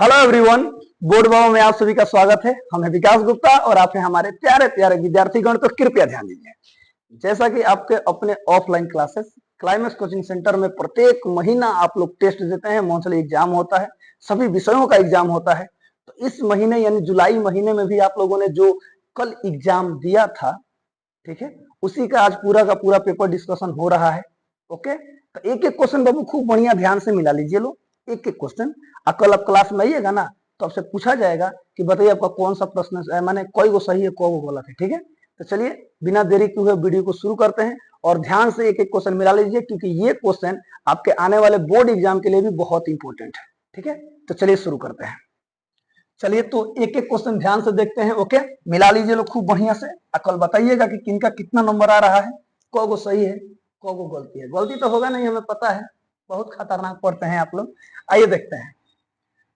Hello everyone, board बाबा में आप सभी का स्वागत है। हम हैं विकास गुप्ता और आप हैं हमारे प्यारे प्यारे विद्यार्थीगण। तो कृपया ध्यान दीजिए, जैसा कि आपके अपने offline classes climax coaching centre में प्रत्येक महीना आप लोग टेस्ट देते हैं, मंथली एग्जाम होता है, सभी विषयों का एग्जाम होता है। तो इस महीने यानी जुलाई महीने में भी आप लोगों ने जो कल एग्जाम दिया था, ठीक है, उसी का आज पूरा का पूरा पेपर डिस्कशन हो रहा है। ओके, तो एक एक क्वेश्चन बाबू खूब बढ़िया ध्यान से मिला लीजिए लोग, एक एक क्वेश्चन। कल आप क्लास में आइएगा ना तो आपसे पूछा जाएगा कि बताइए आपका कौन सा प्रश्न माने कोई वो सही है कोई वो गलत है। ठीक है, तो चलिए बिना देरी किए हुए वीडियो को शुरू करते हैं और ध्यान से एक एक क्वेश्चन मिला लीजिए, क्योंकि ये क्वेश्चन आपके आने वाले बोर्ड एग्जाम के लिए भी बहुत इंपॉर्टेंट है। ठीक है, तो चलिए शुरू करते हैं। चलिए तो एक एक क्वेश्चन ध्यान से देखते हैं। ओके, मिला लीजिए लोग खूब बढ़िया से। कल बताइएगा कि किनका कितना नंबर आ रहा है, कौ गो सही है कौ गो गलती है। गलती तो होगा नहीं, हमें पता है, बहुत खतरनाक पढ़ते हैं आप लोग। आइए देखते हैं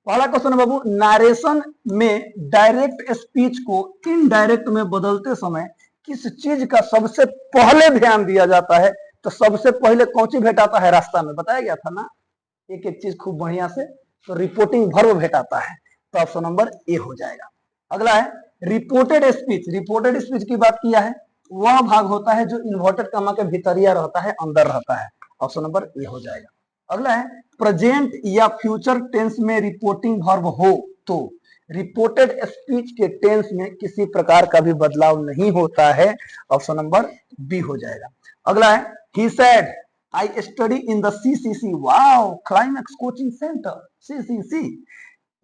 पहला क्वेश्चन है बाबू, नारेशन में डायरेक्ट स्पीच को इनडायरेक्ट में बदलते समय किस चीज का सबसे पहले ध्यान दिया जाता है? तो सबसे पहले कौन सी भेटाता है रास्ता में, बताया गया था ना एक एक चीज खूब बढ़िया से। तो रिपोर्टिंग वर्ब भेटाता है, तो ऑप्शन नंबर ए हो जाएगा। अगला है रिपोर्टेड स्पीच। रिपोर्टेड स्पीच की बात किया है, वह भाग होता है जो इन्वर्टेड कॉमा के भीतरिया रहता है, अंदर रहता है। ऑप्शन नंबर ए हो जाएगा। अगला है प्रेजेंट या फ्यूचर टेंस में रिपोर्टिंग वर्ब हो तो रिपोर्टेड स्पीच के टेंस में किसी प्रकार का भी बदलाव नहीं होता है। ऑप्शन नंबर बी हो जाएगा। अगला है he said I study in the CCC. Wow, climax coaching centre CCC.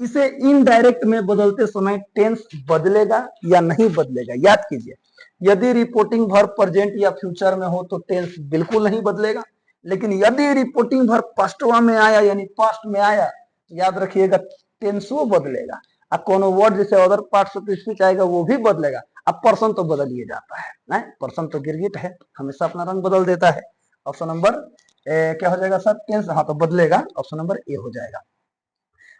इसे इनडायरेक्ट में बदलते समय टेंस बदलेगा या नहीं बदलेगा? याद कीजिए, यदि रिपोर्टिंग वर्ब प्रेजेंट या फ्यूचर में हो तो टेंस बिल्कुल नहीं बदलेगा, लेकिन यदि रिपोर्टिंग वर्ब पास्टवा में आया यानी पास्ट में आया तो याद रखिएगा टेंस वो बदलेगा। अब कोनो वर्ड जैसे अदर पार्ट्स ऑफ स्पीच आएगा वो भी बदलेगा। अब पर्सन तो बदल ही जाता है, पर्सन तो गिरगिट है, हमेशा अपना रंग बदल देता है। ऑप्शन नंबर क्या हो जाएगा सर? टेंस, हाँ तो बदलेगा। ऑप्शन नंबर ए हो जाएगा।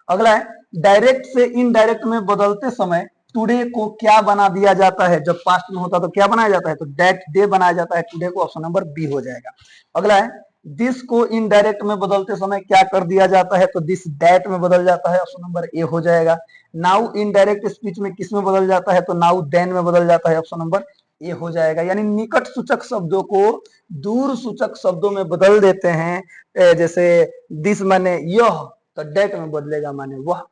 अगला है डायरेक्ट से इनडायरेक्ट में बदलते समय टुडे को क्या बना दिया जाता है? जब पास्ट में होता तो क्या बनाया जाता है? तो दैट डे बनाया जाता है टुडे को। ऑप्शन नंबर बी हो जाएगा। अगला है दिस को इनडायरेक्ट में बदलते समय क्या कर दिया जाता है? तो दिस दैट में बदल जाता है। ऑप्शन नंबर ए हो जाएगा। नाउ इनडायरेक्ट स्पीच में किस में बदल जाता है? तो नाउ देन में बदल जाता है। ऑप्शन नंबर ए हो जाएगा। यानी निकट सूचक शब्दों को दूर सूचक शब्दों में बदल देते हैं। जैसे दिस माने यह तो डेट में बदलेगा माने वह,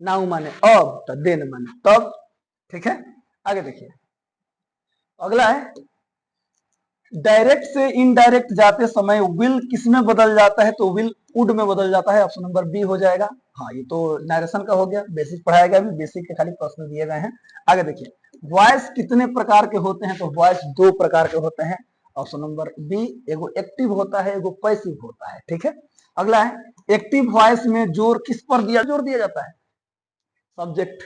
नाउ माने अब तो देन माने तब। ठीक है, आगे देखिए। अगला है डायरेक्ट से इनडायरेक्ट जाते समय विल किस में बदल जाता है? तो विल वुड में बदल जाता है। ऑप्शन नंबर बी हो जाएगा। हाँ, ये तो नरेशन का हो गया, बेसिक पढ़ाया गया, अभी बेसिक के खाली प्रश्न दिए गए हैं। आगे देखिए, वॉइस कितने प्रकार के होते हैं? तो वॉइस दो प्रकार के होते हैं। ऑप्शन नंबर बी, एगो एक्टिव होता है, एगो पैसिव होता है। ठीक है, अगला है एक्टिव वॉइस में जोर किस पर जोर दिया जाता है? सब्जेक्ट।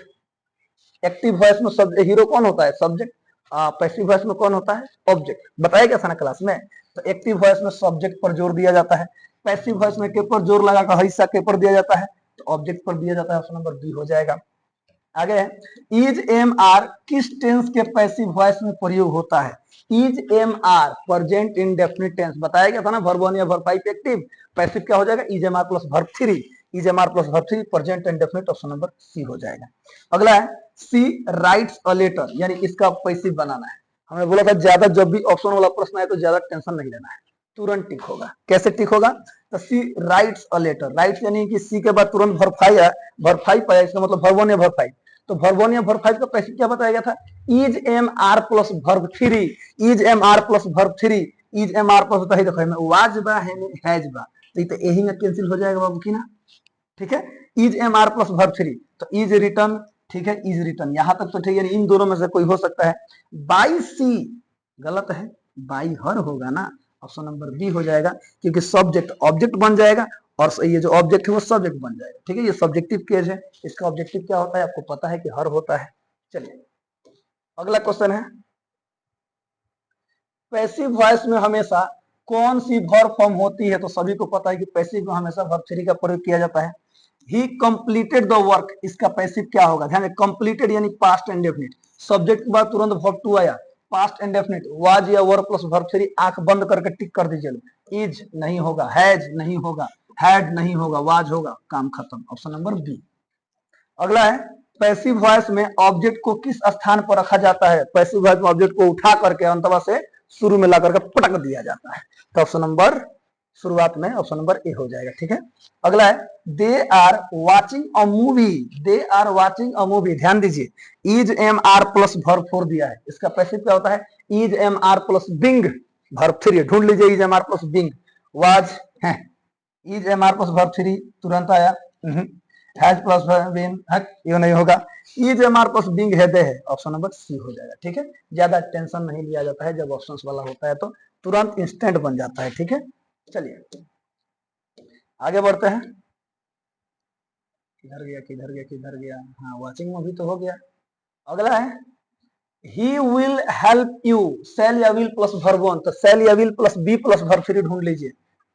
एक्टिव वॉइस में सब हीरो कौन होता है? सब्जेक्ट। पैसिव वॉइस में कौन होता है? ऑब्जेक्ट। बताया क्या था ना क्लास में? तो एक्टिव वॉइस में सब्जेक्ट पर जोर दिया जाता है, पैसिव वॉइस में के पर जोर लगाकर हिस्सा के पर दिया जाता है, तो ऑब्जेक्ट पर दिया जाता है। ऑप्शन नंबर बी हो जाएगा। आगे है इज एम आर किस टेंस के पैसिव वॉइस में प्रयोग होता है? Is am are present indefinite tense. बताया गया था ना, वर्ब 1 या वर्ब 5 एक्टिव, पैसिव क्या हो जाएगा? Is am are plus verb 3। Is am are plus verb 3 present indefinite. Option number C हो जाएगा। अगला है सी राइट्स अ लेटर, यानी इसका पैसिव बनाना है। हमने बोला था ज्यादा जब भी ऑप्शन वाला प्रश्न है तो ज्यादा टेंशन नहीं लेना है, तुरंत टिक होगा। कैसे टिक होगा? तो सी राइट्स अ लेटर। राइट्स यानी कि सी के बाद तुरंत वर्ब 5 आया, वर्ब 5 आया, इसका मतलब वर्ब 1 या वर्ब 5। तो वर्ब 1 या वर्ब 5 का पैसिव क्या बताया गया था? Is am are plus verb 3। Is am are plus verb 3। Is am are plus होता है, देखो में वाज बा है में हैज बा, तो यही में कैंसिल हो जाएगा बाबू की ना। ठीक है, is am are plus verb 3, तो इज रिटर्न। ठीक है, इज रिटर्न यहां तक तो ठीक है, इन दोनों में से कोई हो सकता है। बाई सी गलत है, बाई हर होगा ना। ऑप्शन नंबर बी हो जाएगा, क्योंकि सब्जेक्ट ऑब्जेक्ट बन जाएगा और ये जो ऑब्जेक्ट है वो सब्जेक्ट बन जाएगा। ठीक है, ये सब्जेक्टिव केस है, इसका ऑब्जेक्टिव क्या होता है आपको पता है कि हर होता है। चलिए अगला क्वेश्चन है, पैसिव वॉइस में हमेशा कौन सी वर्ब फॉर्म होती है? तो सभी को पता है कि पैसिव में हमेशा वर्ब 3 का प्रयोग किया जाता है। ही कंप्लीटेड द वर्क, इसका पैसिव क्या होगा? ध्यान, कंप्लीटेड यानी पास्ट इंडेफिनिट, सब्जेक्ट के बाद तुरंत वर्ब 2 आया, पास्ट इंडेफिनिट, वाज या वर्ब प्लस वर्ब 3, आंख बंद करके टिक कर दीजिए। इज नहीं होगा, हैज नहीं होगा, हैड नहीं होगा, वाज होगा, काम खत्म। Option number B. अगला है पैसिव वॉइस में ऑब्जेक्ट को किस स्थान पर रखा जाता है? पैसिव वॉइस में ऑब्जेक्ट को उठा करके अंतवा से शुरू में ला करके पटक दिया जाता है। तो ऑप्शन नंबर शुरुआत में ऑप्शन नंबर ए हो जाएगा। ठीक है, अगला है they are watching a movie. They are watching a movie, ध्यान दीजिए is am are plus verb four दिया है, इसका पैसिव क्या होता है? Is am are plus being verb three, ढूंढ लीजिए is am are plus being. Was है, is am are plus verb three तुरंत आया, हैज प्लस बीन ये नहीं होगा, is am are plus being है दे है, ऑप्शन नंबर सी हो जाएगा। ठीक है, ज्यादा टेंशन नहीं लिया जाता है, जब ऑप्शंस वाला होता है तो तुरंत इंस्टेंट बन जाता है। ठीक है, चलिए आगे बढ़ते हैं। किधर गया किधर गया किधर गया, हाँ वॉचिंग मूवी तो हो गया। अगला है he will help you, shall या विल प्लस वर्ब वन, तो सेल या will plus B plus verb three ढूंढ लीजिए।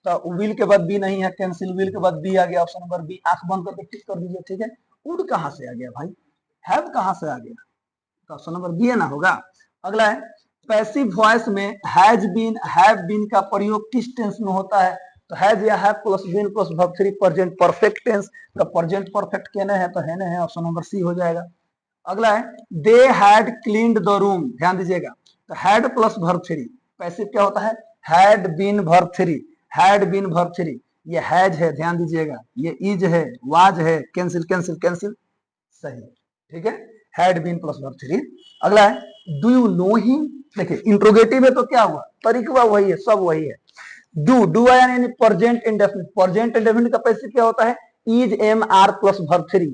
तो विल के बाद बी नहीं है, कैंसिल, विल के बाद बी आ गया, ऑप्शन नंबर बी, आंख बंद करके टिक कर दीजिए। ठीक है, वुड कहां से आ गया भाई, हैव कहां से आ गया, तो ऑप्शन नंबर बी है ना होगा। अगला है पैसिव वॉइस में हैज बीन हैव बीन का प्रयोग किस टेंस में होता है? तो हैज या have plus been plus verb three present perfect tense, तो प्रेजेंट परफेक्ट कहने हैं तो है, ऑप्शन नंबर सी हो जाएगा। अगला है they had cleaned the room, ध्यान दीजिएगा, तो had plus verb three, passive क्या होता है? Had been verb three, had been verb three, ये हैज है, ध्यान दीजिएगा, ये इज है, वाज है, कैंसिल कैंसिल कैंसिल, सही। ठीक है, had been plus verb three. अगला है डू यू नो हिम, देखिए इंट्रोगेटिव है तो क्या हुआ, तरीका वही है, सब वही है। डू आया यानी प्रेजेंट इंडेफिनिट, प्रेजेंट इंडेफिनिट का पैसिव क्या होता है? Is am are plus verb three,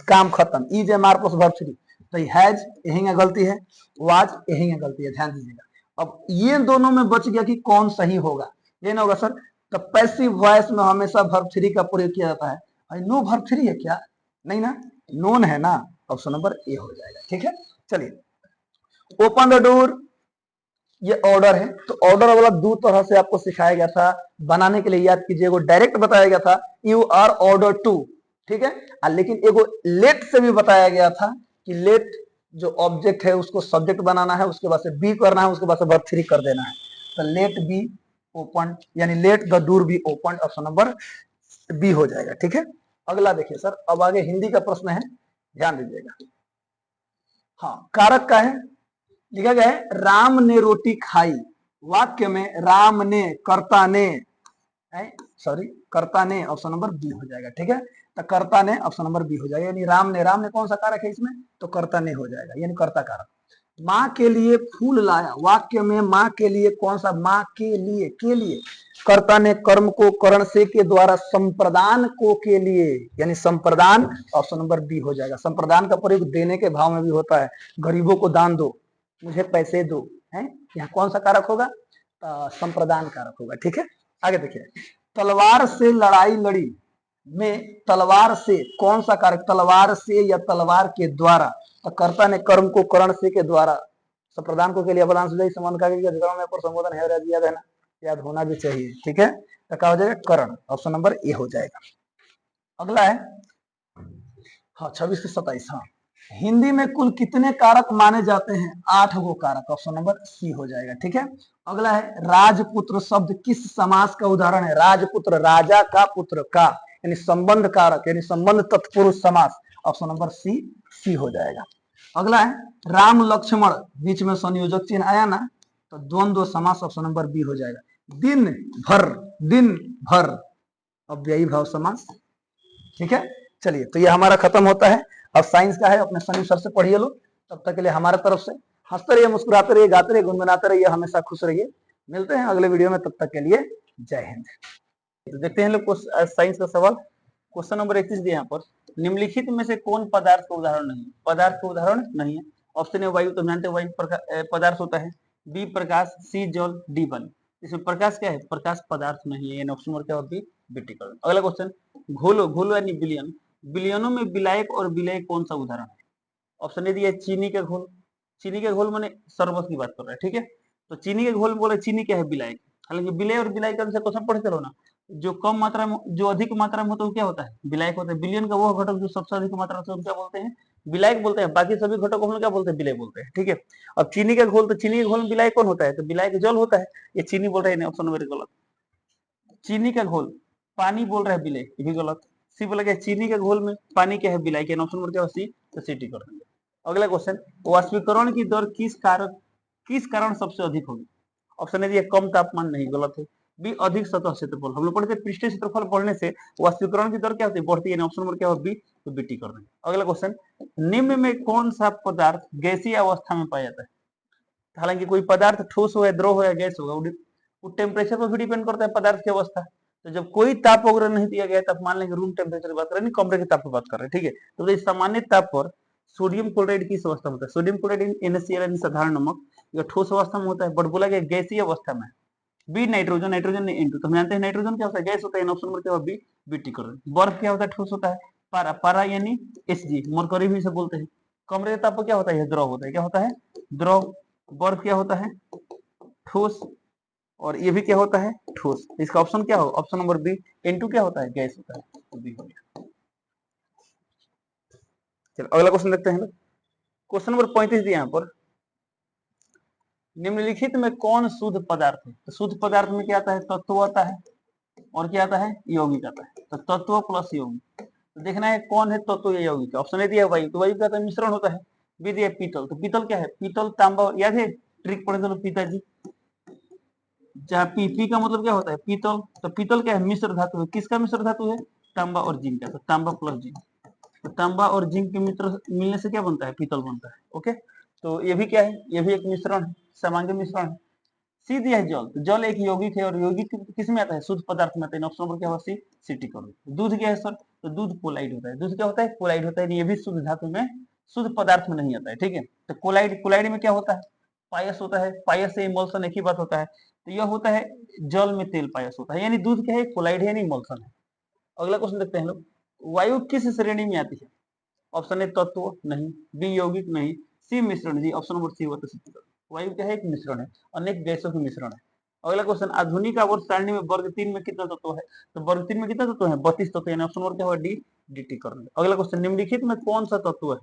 काम खत्म, is am are plus verb three, तो हैज यही में गलती है, वाज यही में गलती है, ध्यान दीजिएगा। अब ये दोनों में बच गया कि कौन सही होगा, ये ना होगा सर, तो पैसिव वॉइस में हमेशा वर्ब थ्री का प्रयोग किया जाता है। नो वर्ब थ्री है क्या? नहीं ना, नोन है ना, ऑप्शन नंबर ए हो जाएगा। ठीक है, चलिए ओपन द डोर, ये ऑर्डर है, तो ऑर्डर वाला दो तरह से आपको सिखाया गया था, बनाने के लिए याद कीजिए, वो डायरेक्ट बताया गया था यू आर ऑर्डर टू, ठीक है, लेकिन एगो लेट से भी बताया गया था कि लेट जो ऑब्जेक्ट है उसको सब्जेक्ट बनाना है, उसके बाद से बी करना है, उसके बाद से वर्ब थ्री कर देना है, तो लेट बी ओपन यानी let the door be open, option number B हो जाएगा। ठीक है, अगला देखिए सर, अब आगे हिंदी का प्रश्न है, ध्यान दीजिएगा। हाँ, कारक का है, लिखा गया है राम ने रोटी खाई, वाक्य में राम ने, कर्ता ने, सॉरी कर्ता ने, ऑप्शन नंबर बी हो जाएगा। ठीक है, तो कर्ता ने ऑप्शन नंबर बी हो जाएगा, यानी राम ने कौन सा कारक है इसमें, तो कर्ता ने हो जाएगा, यानी कर्ता कारक। माँ के लिए फूल लाया, वाक्य में माँ के लिए कौन सा, माँ के लिए कर्ता ने कर्म को करण से के द्वारा संप्रदान को के लिए, यानी संप्रदान, ऑप्शन नंबर बी हो जाएगा। संप्रदान का प्रयोग देने के भाव में भी होता है, गरीबों को दान दो, मुझे पैसे दो, है, यहाँ कौन सा कारक होगा, संप्रदान कारक होगा। ठीक है, आगे देखिए, तलवार से लड़ाई लड़ी में तलवार से कौन सा कारक, तलवार से या तलवार के द्वारा, तो कर्ता ने कर्म को करण से के द्वारा, संप्रदान को के लिए संबंध का में पर संबोधन है, याद है ना, याद होना भी चाहिए। ठीक है, तो क्या हो जाएगा, करण, ऑप्शन नंबर ए हो जाएगा। अगला है हाँ 26 से 27, हाँ हिंदी में कुल कितने कारक माने जाते हैं, 8 गो कारक, ऑप्शन नंबर सी हो जाएगा। ठीक है, अगला है राजपुत्र शब्द किस समास का उदाहरण है, राजपुत्र राजा का पुत्र का, यानी संबंध कारक, यानी संबंध तत्पुरुष समास, ऑप्शन नंबर सी, सी हो जाएगा। अगला है राम लक्ष्मण, बीच में संयोजक चिन्ह आया ना, तो द्वंद्व समास, ऑप्शन नंबर बी हो जाएगा। दिन भर अव्ययी भाव समास। ठीक है, चलिए तो ये हमारा खत्म होता है। अब साइंस का है, अपने सनी सर से पढ़िए लो, तब तक के लिए हमारे तरफ से हंसते रहिए, मुस्कुराते रहिए, गाते रहिए, गुनगुनाते रहिए, हमेशा खुश रहिए। मिलते हैं अगले वीडियो में, तब तक के लिए जय हिंद। तो देखते हैं लोग साइंस का सवाल, क्वेश्चन नंबर 31 दिया यहाँ पर, निम्नलिखित में से कौन पदार्थ का उदाहरण नहीं, पदार्थ का उदाहरण नहीं है। ऑप्शन ए वायु, तो जानते हैं वायु पदार्थ होता है, बी प्रकाश, सी जल, डी बल। इसमें प्रकाश क्या है, प्रकाश पदार्थ नहीं है, ऑप्शन नंबर क्या होती है, विट्टीकरण। अगला क्वेश्चन, घोलो, घोलो यानी बिलियन, बिलियनों में विलायक और विलय कौन सा उदाहरण है। ऑप्शन ए दिया चीनी का घोल, चीनी का घोल माने शरबत की बात कर रहा है, ठीक है, तो चीनी के घोल में बोले चीनी क्या है, विलायक। हालांकि विलय और विलायक का क्वेश्चन पढ़ते रहो ना, जो कम मात्रा में, जो अधिक मात्रा में होता है वो क्या होता है, विलायक होता है। बिलियन का वो घटक जो सबसे अधिक मात्रा से, क्या बोलते हैं, विलायक बोलते हैं, बाकी सभी घटकों को हम क्या बोलते हैं, विलय बोलते हैं। ठीक है, अब चीनी का घोल, तो चीनी के घोल में विलायक कौन होता है, तो विलायक जल होता है, ये चीनी बोल रहे हैं, ऑप्शन नंबर गलत। चीनी का घोल, पानी बोल रहा है विलय, ये भी गलत। सी बोला क्या चीनी के घोल में पानी क्या है बिलाई के, ऑप्शन नंबर क्या होगा सी, तो सी टिक कर देंगे। अगला क्वेश्चन, वाष्पीकरण की दर किस कारण सबसे अधिक होगी? ऑप्शन ए दिया कम तापमान, नहीं गलत है। बी अधिक सतह क्षेत्रफल, हम लोग पढ़ते पृष्ठीय क्षेत्रफल बढ़ने से वाष्पीकरण की दर क्या होती है, बढ़ती है, ऑप्शन नंबर क्या होगा बी, तो बी टिक कर देंगे। अगला क्वेश्चन, निम्न में कौन सा पदार्थ गैसीय अवस्था में पाया जाता है? हालांकि कोई पदार्थ ठोस हो या द्रव हो या गैस होगा, वो टेम्परेचर पर भी डिपेंड करता है पदार्थ की अवस्था। तो जब कोई ताप वगैरह नहीं दिया गया तब मान लेंगे रूम टेम्परेचर की बात कर रहे हैं, कमरे के ताप की बात कर रहे हैं, ठीक है। तो इस सामान्य ताप पर सोडियम क्लोराइड किस अवस्था में होता है? सोडियम क्लोराइड NaCl यानी साधारण नमक, यह ठोस अवस्था में होता है, बट बोला गया गैसीय अवस्था में। बी नाइट्रोजन, नाइट्रोजन ने N2, तो हम जानते हैं नाइट्रोजन क्या होता है, गैस होता है, ऑप्शन नंबर क्या होगा बी, बी टिक कर देंगे। बर्फ क्या होता है, ठोस होता है। पारा, पारा यानी Hg, मरकरी भी इसे बोलते हैं। कमरे के ताप पर क्या होता है, यह द्रव होता है, क्या होता है, द्रव। बर्फ क्या होता है, ठोस, और ये भी क्या होता है, ठोस। इसका ऑप्शन क्या होगा, ऑप्शन नंबर बी, N2 क्या होता है, गैस होता है, तो बी हो गया। चलो अगला क्वेश्चन देखते हैं। क्वेश्चन नंबर 35 दिया यहाँ पर, निम्नलिखित में कौन शुद्ध पदार्थ है? तो शुद्ध पदार्थ में क्या आता है, तत्व आता है, और क्या आता है, यौगिक आता है। तो तत्व प्लस यौगिक, तो देखना है कौन है तत्व या यौगिक। ऑप्शन ए दिया वायु, तो वायु क्या होता है, मिश्रण होता है। बी दिया पीतल, तो पीतल क्या है, पीतल तांबा, याद है ट्रिक पढ़े थे पिताजी, जहाँ पी का मतलब क्या होता है, पीतल, तो पीतल क्या है, मिश्र धातु है। किसका मिश्र धातु है, तांबा और जिंक का, तो तांबा प्लस जिंक, तो तांबा और जिंक के मित्र मिलने से क्या बनता है, पीतल बनता है। ओके, तो ये भी क्या है, ये भी एक मिश्रण है, समांगी मिश्रण है। सी दिया है जल, तो जल एक यौगिक है, और यौगिक किस में आता है, शुद्ध पदार्थ में आता है, ऑप्शन नंबर क्या होगा सी, सिटी कर। दूध क्या है सर, तो दूध कोलाइड होता है। दूध क्या होता है, कोलाइड होता है, ये भी शुद्ध धातु में, शुद्ध पदार्थ में नहीं आता है, ठीक है। तो कोलाइड, कोलाइड में क्या होता है, पायस होता है, पायस से इमल्सन एक ही बात होता है। तो यह होता है जल में तेल पायस होता है, यानी दूध क्या है, कोलाइड है यानी इमल्सन है। अगला क्वेश्चन देखते हैं लोग, वायु किस श्रेणी में आती है? ऑप्शन ए तत्व, नहीं। बी यौगिक, नहीं। सी मिश्रण, जी ऑप्शन नंबर सी होता है। वायु क्या है, एक मिश्रण है, अनेक गैसों के मिश्रण है। अगला क्वेश्चन, आधुनिक आवर्त सारणी में वर्ग 3 में कितना तत्व है? तो वर्ग 3 में कितना तत्व है, 32 तत्व, यानी ऑप्शन नंबर क्या होगा डी, डी कर देंगे। अगला क्वेश्चन, निम्नलिखित में कौन सा तत्व है?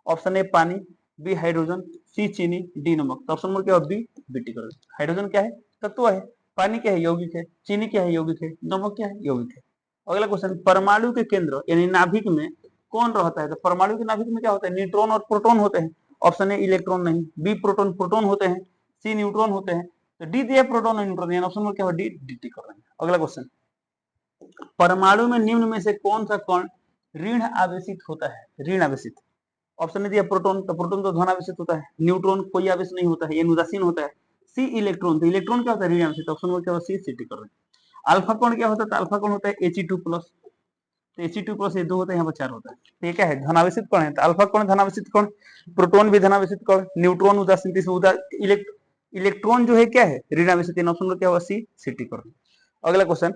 ऑप्शन ए पानी, बी हाइड्रोजन, सी चीनी, डी नमक, तो ऑप्शन नंबर क्या होगा बी, बी टी कर देंगे। हाइड्रोजन क्या है, तत्व है। पानी क्या है, यौगिक है। चीनी क्या है, यौगिक है। नमक क्या है, यौगिक है। अगला क्वेश्चन, परमाणु के केंद्र यानी नाभिक में कौन रहता है? तो परमाणु के नाभिक में क्या होता है, न्यूट्रॉन और प्रोटॉन होते हैं। ऑप्शन ए इलेक्ट्रॉन, नहीं। बी प्रोटॉन, प्रोटॉन होते हैं। सी न्यूट्रॉन होते हैं। तो डी दिया प्रोटॉन और न्यूट्रॉन, यानी ऑप्शन नंबर क्या होगा डी, डी कर रहे हैं। अगला क्वेश्चन, परमाणु में निम्न में से कौन सा कण ऋण आवेशित होता है? ऋण आवेशित, ऑप्शन ने दिया प्रोटॉन, तो प्रोटॉन तो धन आवेशित होता है। न्यूट्रॉन कोई आवेश नहीं होता है, ये उदासीन होता है। सी इलेक्ट्रॉन, तो इलेक्ट्रॉन क्या होता है, ऋण आवेशित, ऑप्शन नंबर क्या होगा सी, सी कर रहे हैं। अल्फा कण क्या होता है, तो अल्फा कण होता है He2+, तो He2+ ये 2 होता है, यहाँ पर 4 होता है। तो ये क्या है, धनावेशित कण है। तो अल्फा कण धनावेशित कण, प्रोटॉन भी धनावेशित कण, न्यूट्रॉन उदासीन, इलेक्ट्रॉन जो है क्या है, ऋण आवेशित, ऑप्शन नंबर क्या होगा सी, सी कर रहे हैं। अगला क्वेश्चन,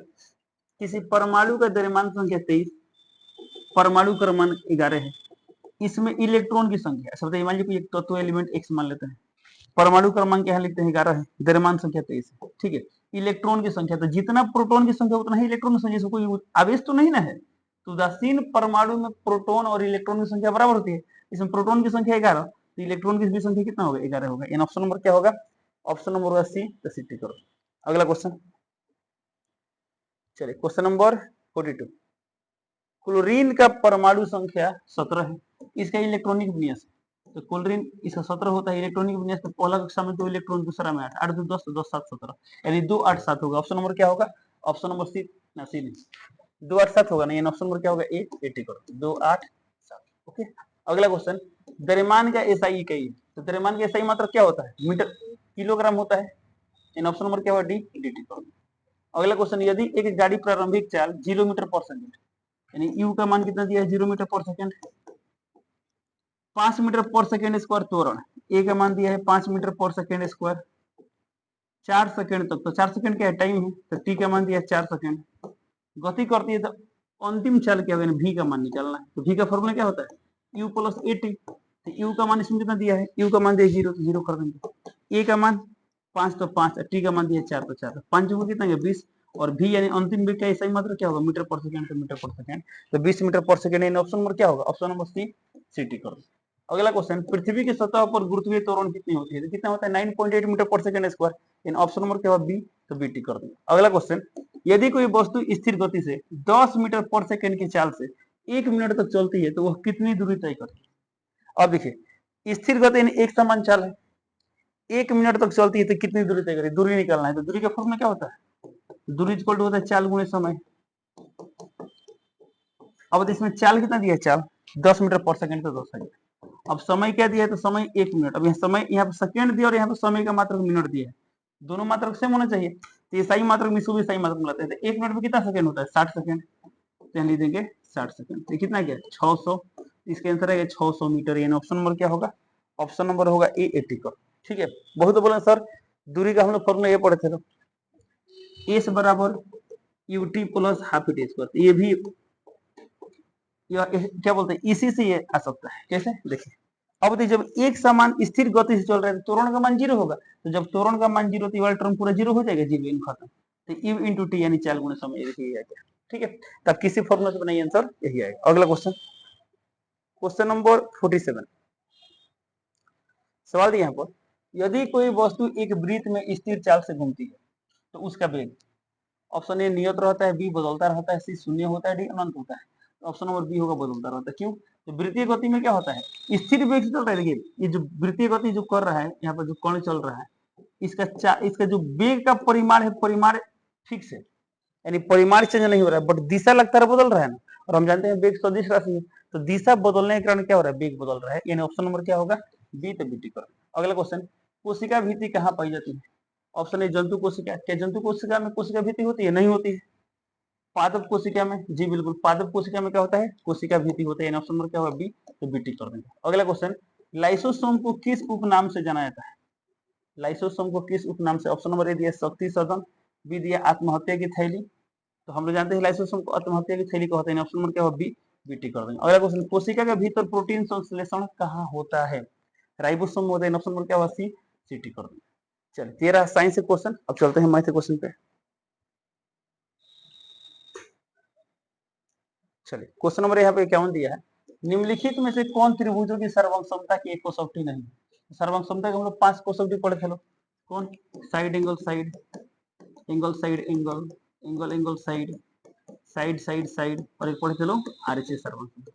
किसी परमाणु का द्रव्यमान संख्या 23, परमाणु क्रमांक 11 है, इसमें इलेक्ट्रॉन की संख्या, अच्छा बताइए, मान लीजिए कोई एक तत्व एलिमेंट एक्स मान लेते हैं, परमाणु क्रमांक यहाँ लिखते हैं 11 है, द्रव्यमान संख्या 23 है, ठीक है। इलेक्ट्रॉन की संख्या, तो जितना प्रोटॉन की संख्या उतना ही इलेक्ट्रॉन की संख्या, कोई आवेश तो नहीं ना है। तो उदासीन परमाणु में प्रोटॉन और इलेक्ट्रॉन की संख्या बराबर होती है। इसमें प्रोटॉन की संख्या 11, तो इलेक्ट्रॉन की भी संख्या कितना होगा, 11 होगा। इन ऑप्शन नंबर क्या होगा, ऑप्शन नंबर होगा सी, तो सी करो। अगला क्वेश्चन, चलिए क्वेश्चन नंबर 42, क्लोरीन का परमाणु संख्या 17 है, इसका इलेक्ट्रॉनिक विन्यास, तो क्लोरीन इसका 17 होता है इलेक्ट्रॉनिक विन्यास। तो पहला कक्षा में 2 इलेक्ट्रॉन, दूसरा में 8, 8 2 10, 10 7 17, यानी 2 8 7 होगा। ऑप्शन नंबर क्या होगा, ऑप्शन नंबर सी, ना सी नहीं, 2 8 7 होगा नहीं, ऑप्शन नंबर क्या होगा ए, 80 करो, 2 8 7। ओके, अगला क्वेश्चन, द्रव्यमान का एसआई इकाई, तो द्रव्यमान का एसआई मात्रा क्या होता है, मीटर किलोग्राम होता है, इन ऑप्शन नंबर क्या होगा डी, डी करो। अगला क्वेश्चन, यदि एक गाड़ी प्रारंभिक चाल 0 मीटर पर सेकंड, यानी यू का मान कितना दिया है, 0 मीटर पर सेकंड, 5 मीटर पर सेकंड स्क्वायर त्वरण, ए का मान दिया है 5 मीटर पर सेकंड स्क्वायर, 4 सेकंड तक, तो 4 सेकंड क्या है, टाइम है, तो टी का मान दिया है 4 सेकंड। गति करती है तो अंतिम चाल क्या होगा, वी का मान निकालना है। तो वी का फॉर्मूला क्या होता है, u प्लस ए टी, तो u का मान इसमें कितना दिया है, u का मान दिया 0, तो 0 कर देंगे। a का मान 5, तो 5, टी का मान दिया 4, तो 4, 5 को कितना 20, और v यानी अंतिम v का ऐसा ही मात्रा क्या होगा, मीटर पर सेकंड, तो मीटर पर सेकंड, तो 20 मीटर पर सेकंड, यानी ऑप्शन नंबर क्या होगा, option number C, C T करो। अगला क्वेश्चन, पृथ्वी की सतह पर गुरुत्वीय त्वरण कितनी होती है, तो कितना होता है 9.8 मीटर पर सेकंड स्क्वायर, इन ऑप्शन नंबर क्या होगा बी, तो बी टी कर देंगे। अगला क्वेश्चन, यदि कोई वस्तु स्थिर गति से 10 मीटर पर सेकंड की चाल से 1 मिनट तक चलती है तो वह कितनी दूरी तय करती है। अब देखिए स्थिर गति यानी एक समान चाल है, 1 मिनट तक चलती है तो कितनी दूरी तय करेगी, दूरी निकालना है। तो दूरी का फॉर्मूला क्या होता है, दूरी इक्वल टू होता है चाल गुणे समय। अब इसमें चाल कितना दिया है, चाल 10 मीटर पर सेकंड तो 10 सेकंड। अब समय क्या दिया है, तो समय 1 मिनट। अब यहाँ समय, यहाँ पे सेकंड दिया और यहाँ पे समय का मात्रक मिनट दिया है, दोनों मात्रक सेम होना चाहिए। तो ये सही मात्रक में इसको भी सही मात्रक मिलाते हैं। तो 1 मिनट में कितना सेकंड होता है, 60 सेकंड। तो यहाँ लिख देंगे 60 सेकंड। तो कितना क्या है, 600। इसके आंसर है 600 मीटर। यानी ऑप्शन नंबर क्या होगा, ऑप्शन नंबर होगा ए 80 का। ठीक है, बहुत बोले सर दूरी का हम लोग फॉर्मूला ये पढ़े थे, तो एस बराबर UT plus half T square. ये भी क्या बोलते हैं, इसी से ये आ सकता है। कैसे, देखिए अब देखिए जब एक समान स्थिर गति से चल रहा है तो त्वरण का मान 0 होगा। तो जब त्वरण का मान 0 तो ये वाला टर्म पूरा 0 हो जाएगा, 0 खत्म। तो ई इंटू टी यानी चाल गुणे समय, देखिए आएगा। ठीक है, तब किसी फॉर्मूला से बनाइए आंसर यही आएगा। अगला क्वेश्चन, क्वेश्चन नंबर 47 सवाल दिया यहाँ पर, यदि कोई वस्तु एक वृत्त में स्थिर चाल से घूमती है तो उसका वेग, ऑप्शन ए नियत रहता है, बी बदलता रहता है, सी शून्य होता है, डी अनंत होता है। तो ऑप्शन नंबर बी होगा बदलता रहता है। क्यों, तो वृत्तीय गति में क्या होता है, स्थिर वेग से चल रहा है। देखिए ये जो वृत्तीय गति जो कर रहा है, यहाँ पर जो कण चल रहा है, इसका जो वेग का परिमाण है, परिमाण फिक्स है, यानी परिमाण चेंज नहीं हो रहा है, बट दिशा लगातार बदल रहा है ना। और हम जानते हैं वेग सदिश राशि है, तो दिशा बदलने के कारण क्या हो रहा है, वेग बदल रहा है। यानी ऑप्शन नंबर क्या होगा, बी। तो बी कर। अगला क्वेश्चन, कोशिका भित्ति कहाँ पाई जाती है। ऑप्शन ए जंतु कोशिका। क्या जंतु कोशिका में कोशिका भित्ति होती है, नहीं होती है। पादप कोशिका में, जी बिल्कुल, पादप कोशिका में क्या होता है, कोशिका भित्ति होता है। ऑप्शन नंबर क्या होगा, बी। तो बी टिक कर देंगे। अगला क्वेश्चन, लाइसोसोम को किस उपनाम से जाना जाता है। लाइसोसोम को किस उपनाम से, ऑप्शन नंबर ए दिया शक्ति सदन, बी दिया आत्महत्या की थैली। तो हम लोग जानते हैं लाइसोसोम को आत्महत्या की थैली कहते हैं। ऑप्शन नंबर क्या होगा, बी। बी टिक कर देंगे। अगला क्वेश्चन, कोशिका के भीतर प्रोटीन संश्लेषण कहाँ होता है। राइबोसोम होता है। ऑप्शन नंबर क्या होगा, सी। सी टिक कर देंगे। चलिए, 13 साइंस से क्वेश्चन। अब चलते हैं मैथ क्वेश्चन पे। चलिए, क्वेश्चन नंबर यहाँ पे क्या दिया है, निम्नलिखित में से कौन त्रिभुजों की सर्वांग समता की एक कोसौटी नहीं। सर्वांग समता के हम लोग 5 कोसौटी पढ़े थे लोग। कौन, side angle side, angle side angle, angle angle side, side side side, और एक पढ़े थे लोग आरएचएस सर्वांग समता।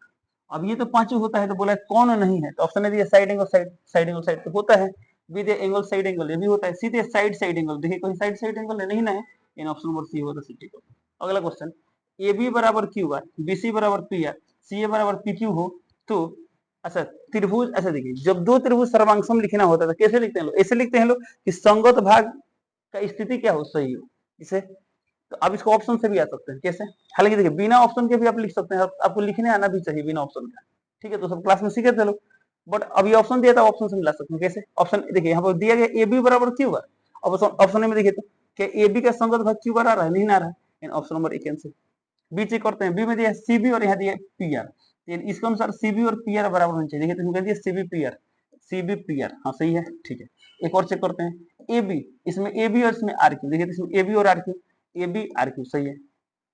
अब ये तो पांचों होता है, तो बोला कौन नहीं है, तो ऑप्शन दिया side angle side, side angle side तो होता है। बी दिया एंगल साइड एंगल, ये भी होता है। सी दिया साइड साइड एंगल, देखिए कोई साइड साइड एंगल नहीं ना है। इन ऑप्शन नंबर सी होगा, सी टिक। अगला क्वेश्चन, ए बी बराबर क्यू आर, बी सी बराबर पी आर, सी ए बराबर पी क्यू हो तो, अच्छा त्रिभुज, अच्छा देखिए जब दो त्रिभुज सर्वांगसम लिखना होता है तो कैसे लिखते हैं लोग, ऐसे लिखते हैं लोग कि संगत भाग का स्थिति क्या हो, सही हो। इसे तो अब इसको ऑप्शन से भी आ सकते हैं, कैसे, हालांकि देखिए बिना ऑप्शन के भी आप लिख सकते हैं, आपको लिखने आना भी चाहिए बिना ऑप्शन का। ठीक है, तो सब क्लास में सीखे थे लोग, बट अभी ऑप्शन दिया था, ऑप्शन से मिला सकते हैं। कैसे, ऑप्शन देखिए यहाँ पर दिया गया ए बी बराबर क्यू आर। अब ऑप्शन में देखिए तो क्या ए बी का संगत भाग क्यू आर आ रहा है, नहीं आ रहा है। Option number A cancel. B check करते हैं, बी में दिया सीबी और यहाँ दिया पी आर, इसके अनुसार सीबी और पी आर बराबर होना चाहिए। देखिए तो CB P R, CB P R, हाँ सही है। ठीक है, एक और चेक करते हैं, ए बी, इसमें ए बी और इसमें आर क्यू, देखिए इसमें ए बी और R Q, A B R Q सही है।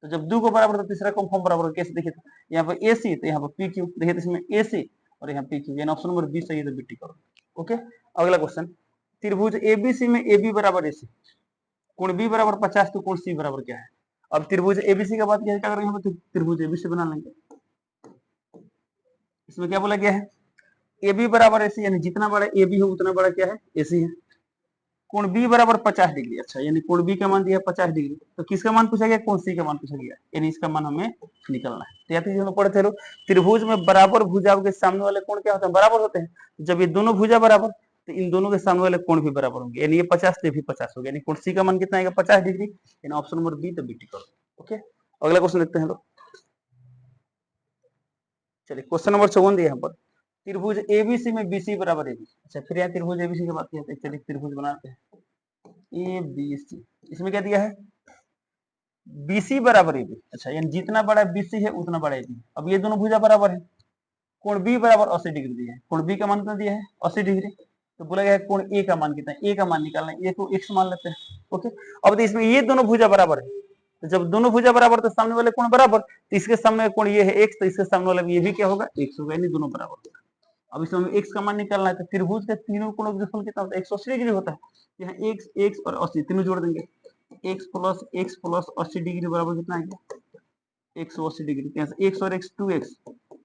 तो जब दो को बराबर तो तीसरा कंफर्म बराबर, कैसे देखिए तो यहाँ पर ए सी, तो यहाँ पर पी क्यू, देखिए इसमें ए सी और यहाँ पी क्यू, यानी ऑप्शन नंबर बी सही है। तो बी टिक करो। ओके, अगला क्वेश्चन, त्रिभुज एबीसी में ए बी बराबर ए सी, कोण बी बराबर 50, तो कोण सी बराबर क्या है। अब त्रिभुज एबीसी का बात क्या करेंगे, यहाँ पर त्रिभुज एबीसी बना लेंगे। इसमें क्या बोला गया है, ए बी बराबर एसी, यानी जितना बड़ा ए बी हो उतना बड़ा क्या है, एसी है। कोण बी बराबर 50 डिग्री, अच्छा यानी कोण बी का मान दिया 50 डिग्री, तो किसका मान पूछा गया, कोण सी का मान पूछा गया, यानी इसका मान हमें निकलना है। तो या हम पढ़े थे लोग, त्रिभुज में बराबर भुजाओं के सामने वाले कोण क्या होते हैं, बराबर होते हैं। जब ये दोनों भुजा बराबर, तो इन दोनों के सामने वाले कोण भी बराबर होंगे, यानी ये 50 से भी 50 हो गया, यानी कोण सी का मान कितना आएगा, 50 डिग्री। यानी ऑप्शन नंबर बी। तो बी टिक करो। ओके, अगला क्वेश्चन देखते हैं लोग। चलिए, क्वेश्चन नंबर 54 दिया यहाँ पर, त्रिभुज एबीसी में बीसी बराबर एबी। अच्छा, फिर यहाँ त्रिभुज एबीसी की बात की जाती है। चलिए त्रिभुज बनाते हैं ए बी सी, इसमें क्या दिया है, बीसी बराबर एबी। अच्छा, यानी जितना बड़ा बीसी है उतना बड़ा एबी। अब ये दोनों भुजा बराबर है, कोण बी बराबर 80 डिग्री दिया है, कोण बी का मान कितना दिया है, 80 डिग्री। तो बोला गया है कोण ए का मान कितना है, ए का मान निकालना है, ए को एक्स मान लेते हैं। ओके, अब तो इसमें ये दोनों भुजा बराबर है, तो जब दोनों भुजा बराबर तो सामने वाले कोण बराबर, तो इसके सामने कोण ये है एक्स, तो इसके सामने वाला ये भी क्या होगा, एक्स होगा, यानी दोनों बराबर होगा। अब इसमें हमें एक्स का मान निकालना है, तो त्रिभुज के तीनों कोणों का योगफल कितना होता है, 180 डिग्री होता है। यहाँ एक्स एक्स और 80 तीनों जोड़ देंगे, x प्लस 80 डिग्री बराबर कितना आ गया 180 डिग्री। तो यहाँ से x और x 2x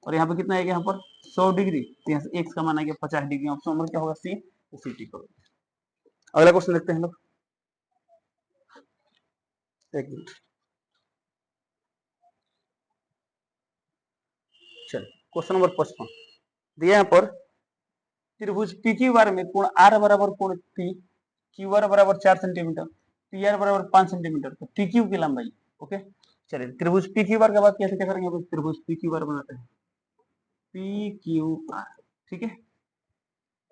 और यहाँ पे कितना आएगा यहाँ पर 100 डिग्री। तो यहाँ से x का मान आ गया 50 डिग्री। ऑप्शन नंबर क्या होगा सी, तो सी टिक करो। अगला क्वेश्चन देखते हैं लोग, एक मिनट। चलिए क्वेश्चन नंबर 55 दिया यहाँ पर, त्रिभुज पी क्यू आर में कोण आर बराबर कोण पी, क्यू आर बराबर 4 सेंटीमीटर, पी आर बराबर 5 सेंटीमीटर। तो पी क्यू की लंबाई, ओके। चलिए त्रिभुज पी क्यू आर का बात कैसे क्या करेंगे, त्रिभुज पी क्यू आर बनाते हैं, पी क्यू आर, ठीक है।